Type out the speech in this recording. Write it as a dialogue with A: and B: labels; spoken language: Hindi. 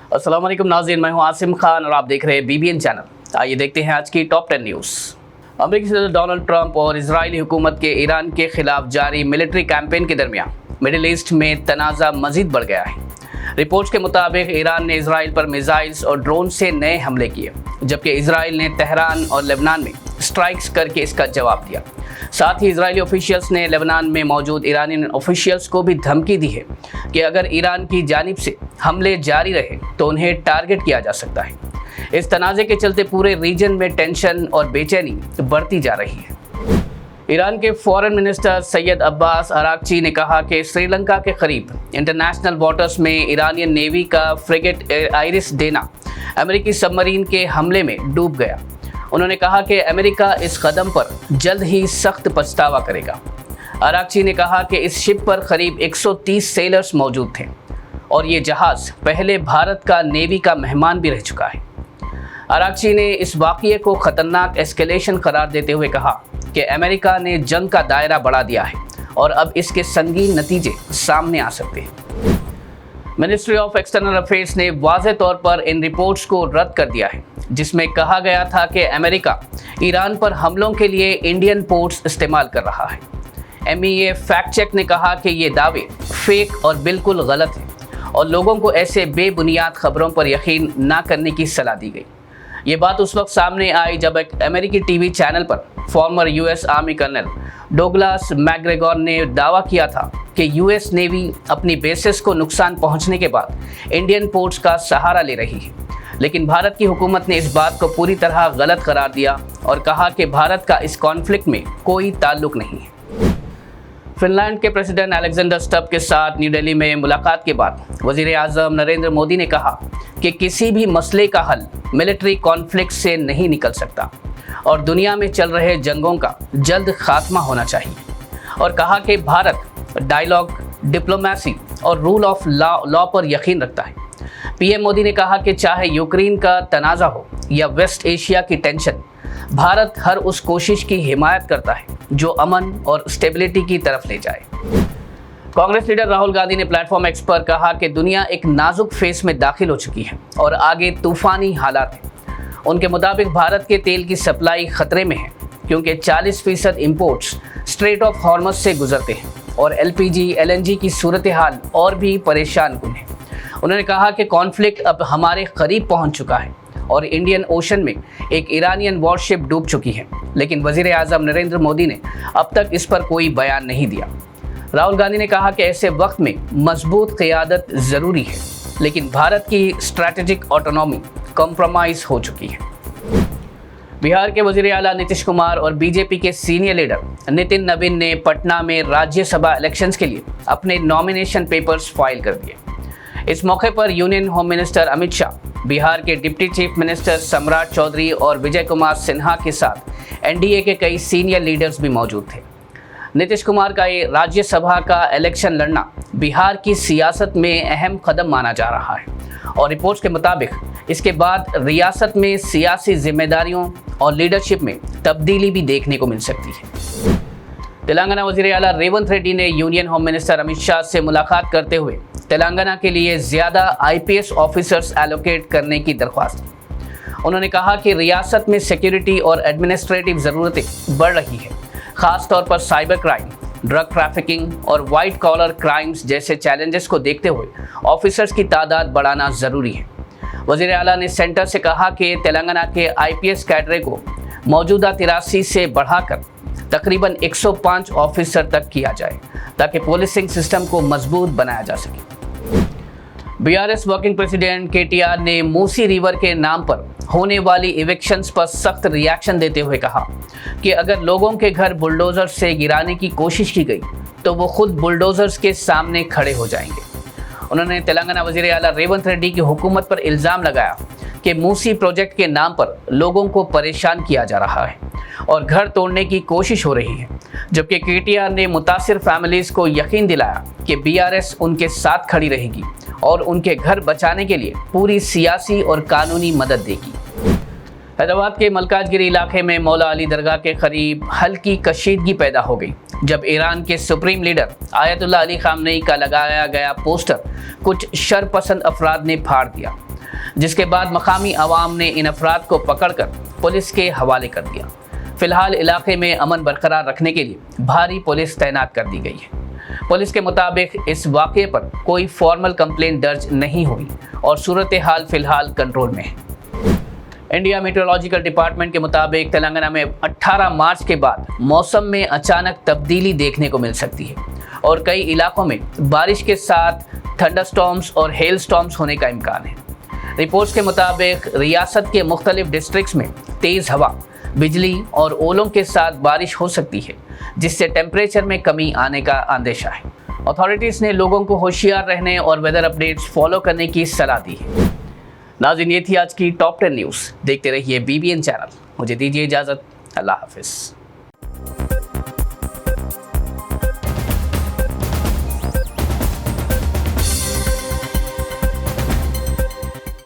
A: अस्सलाम वालेकुम नाज़रीन, मैं हूं आसिम खान और आप देख रहे हैं BBN चैनल। आइए देखते हैं आज की टॉप 10 न्यूज़। अमेरिकी सदर डोनाल्ड ट्रंप और इजरायली हुकूमत के ईरान के खिलाफ जारी मिलिट्री कैंपेन के दरमियान मिडिल ईस्ट में तनाज़ा मजीद बढ़ गया है। रिपोर्ट्स के मुताबिक ईरान ने इजराइल पर मिसाइल्स और ड्रोन से नए हमले किए, जबकि इजराइल ने तेहरान और लेबनान में स्ट्राइक्स करके इसका जवाब दिया। साथ ही इजरायली ऑफिशियल्स ने लेबनान में मौजूद ईरानी ऑफिशियल्स को भी धमकी दी है कि अगर ईरान की जानिब से हमले जारी रहे तो उन्हें टारगेट किया जा सकता है। इस तनाज़े के चलते पूरे रीजन में टेंशन और बेचैनी बढ़ती जा रही है। ईरान के foreign minister Syed Abbas Araghchi ने कहा कि श्रीलंका के करीब इंटरनेशनल वाटर्स में ईरानियन नेवी का फ्रिगेट आइरिस डेना अमेरिकी सबमरीन के हमले में डूब गया। उन्होंने कहा कि अमेरिका इस कदम पर जल्द ही सख्त पछतावा करेगा। अरागची ने कहा कि इस शिप पर करीब 130 सेलर्स मौजूद थे और ये जहाज़ पहले भारत का नेवी का मेहमान भी रह चुका है। अरागची ने इस वाक़ये को ख़तरनाक एस्केलेशन करार देते हुए कहा कि अमेरिका ने जंग का दायरा बढ़ा दिया है और अब इसके संगीन नतीजे सामने आ सकते हैं। मिनिस्ट्री ऑफ एक्सटर्नल अफेयर्स ने वाज़ेह तौर पर इन रिपोर्ट्स को रद्द कर दिया है, जिसमें कहा गया था कि अमेरिका ईरान पर हमलों के लिए इंडियन पोर्ट्स इस्तेमाल कर रहा है। MEA फैक्ट चेक ने कहा कि ये दावे फेक और बिल्कुल गलत हैं और लोगों को ऐसे बेबुनियाद खबरों पर यकीन ना करने की सलाह दी गई। ये बात उस वक्त सामने आई जब एक अमेरिकी टीवी चैनल पर फॉर्मर US आर्मी कर्नल डोगलास मैकग्रेगोर ने दावा किया था कि US नेवी अपनी बेसेस को नुकसान पहुंचने के बाद इंडियन पोर्ट्स का सहारा ले रही है, लेकिन भारत की हुकूमत ने इस बात को पूरी तरह गलत करार दिया और कहा कि भारत का इस कॉन्फ्लिक्ट में कोई ताल्लुक नहीं है। फिनलैंड के प्रेसिडेंट अलेक्जेंडर स्टब के साथ न्यू दिल्ली में मुलाकात के बाद वज़ीर आज़म नरेंद्र मोदी ने कहा कि किसी भी मसले का हल मिलिट्री कॉन्फ्लिक्ट से नहीं निकल सकता और दुनिया में चल रहे जंगों का जल्द खात्मा होना चाहिए, और कहा कि भारत डायलॉग, डिप्लोमेसी और रूल ऑफ लॉ पर यकीन रखता है। PM मोदी ने कहा कि चाहे यूक्रेन का तनाज़ा हो या वेस्ट एशिया की टेंशन, भारत हर उस कोशिश की हिमायत करता है जो अमन और स्टेबिलिटी की तरफ ले जाए। कांग्रेस लीडर राहुल गांधी ने प्लेटफॉर्म एक्स पर कहा कि दुनिया एक नाजुक फेस में दाखिल हो चुकी है और आगे तूफानी हालात हैं। उनके मुताबिक भारत के तेल की सप्लाई खतरे में है क्योंकि 40% इंपोर्ट्स स्ट्रेट ऑफ हॉर्मज से गुजरते हैं और LPG, LNG की सूरत हाल और भी परेशान कुन है। उन्होंने कहा कि कॉन्फ्लिक्ट अब हमारे करीब पहुंच चुका है और इंडियन ओशन में एक ईरानियन वॉरशिप डूब चुकी है, लेकिन वज़ीर आज़म नरेंद्र मोदी ने अब तक इस पर कोई बयान नहीं दिया। राहुल गांधी ने कहा कि ऐसे वक्त में मजबूत क़यादत ज़रूरी है, लेकिन भारत की स्ट्रैटेजिक ऑटोनॉमी कॉम्प्रोमाइज़ हो चुकी है। बिहार के वज़ीर आला नीतीश कुमार और BJP के सीनियर लीडर नितिन नवीन ने पटना में राज्यसभा इलेक्शंस के लिए अपने नॉमिनेशन पेपर्स फाइल कर दिए। इस मौके पर union home minister Amit Shah, Bihar के डिप्टी चीफ मिनिस्टर सम्राट चौधरी और विजय कुमार सिन्हा के साथ NDA के कई सीनियर लीडर्स भी मौजूद थे। नीतीश कुमार का ये राज्यसभा का इलेक्शन लड़ना बिहार की सियासत में अहम कदम माना जा रहा है और रिपोर्ट्स के मुताबिक इसके बाद रियासत में सियासी जिम्मेदारियों और लीडरशिप में तब्दीली भी देखने को मिल सकती है। तेलंगाना वज़ीर आला रेवंत रेड्डी ने union home minister Amit Shah से मुलाकात करते हुए तेलंगाना के लिए ज़्यादा IPS ऑफिसर्स एलोकेट करने की दरख्वास्त की। उन्होंने कहा कि रियासत में सिक्योरिटी और एडमिनिस्ट्रेटिव ज़रूरतें बढ़ रही है, ख़ास तौर पर साइबर क्राइम, ड्रग ट्रैफिकिंग और वाइट कॉलर क्राइम्स जैसे चैलेंजेस को देखते हुए ऑफिसर्स की तादाद बढ़ाना ज़रूरी है। वज़ीर आला ने सेंटर से कहा कि तेलंगाना के IPS कैडरे को मौजूदा 83 से बढ़ाकर तकरीबन 105 ऑफिसर तक किया जाए ताकि पुलिसिंग सिस्टम को मजबूत बनाया जा सके। BRS वर्किंग प्रेसिडेंट KTR ने मूसी रिवर के नाम पर होने वाली इविक्शंस पर सख्त रिएक्शन देते हुए कहा कि अगर लोगों के घर बुलडोज़र से गिराने की कोशिश की गई तो वो खुद बुलडोज़र्स के सामने खड़े हो जाएंगे। उन्होंने तेलंगाना वज़ीर आला रेवंत रेड्डी की हुकूमत पर इल्ज़ाम लगाया कि मूसी प्रोजेक्ट के नाम पर लोगों को परेशान किया जा रहा है और घर तोड़ने की कोशिश हो रही है, जबकि KTR ने मुतासिर फैमिलीज़ को यकीन दिलाया कि BRS उनके साथ खड़ी रहेगी और उनके घर बचाने के लिए पूरी सियासी और कानूनी मदद देगी। हैदराबाद के मलकाजगिरी इलाके में मौला अली दरगाह के करीब हल्की कशीदगी पैदा हो गई जब ईरान के supreme leader Ayatollah Ali Khamenei का लगाया गया पोस्टर कुछ शरपसंद अफराद ने फाड़ दिया। जिसके बाद मकामी अवाम ने इन अफराद को पकड़कर पुलिस के हवाले कर दिया। फिलहाल इलाके में अमन बरकरार रखने के लिए भारी पुलिस तैनात कर दी गई है। पुलिस के मुताबिक इस वाक़ये पर कोई फॉर्मल कंप्लेंट दर्ज नहीं हुई और सूरत हाल फिलहाल कंट्रोल में है। इंडिया मीटरोलॉजिकल डिपार्टमेंट के मुताबिक तेलंगाना में 18 मार्च के बाद मौसम में अचानक तब्दीली देखने को मिल सकती है और कई इलाकों में बारिश के साथ थंडरस्टॉर्म्स और हेल स्टॉर्म्स होने का इम्कान है। रिपोर्ट्स के मुताबिक रियासत के मुख्तलिफ डिस्ट्रिक्ट्स में तेज़ हवा, बिजली और ओलों के साथ बारिश हो सकती है, जिससे टेम्परेचर में कमी आने का अंदेशा है। अथॉरिटीज़ ने लोगों को होशियार रहने और वेदर अपडेट्स फॉलो करने की सलाह दी है। नाज़रीन, ये थी आज की टॉप 10 न्यूज़। देखते रहिए BBN चैनल। मुझे दीजिए इजाज़त। अल्लाह हाफिज़।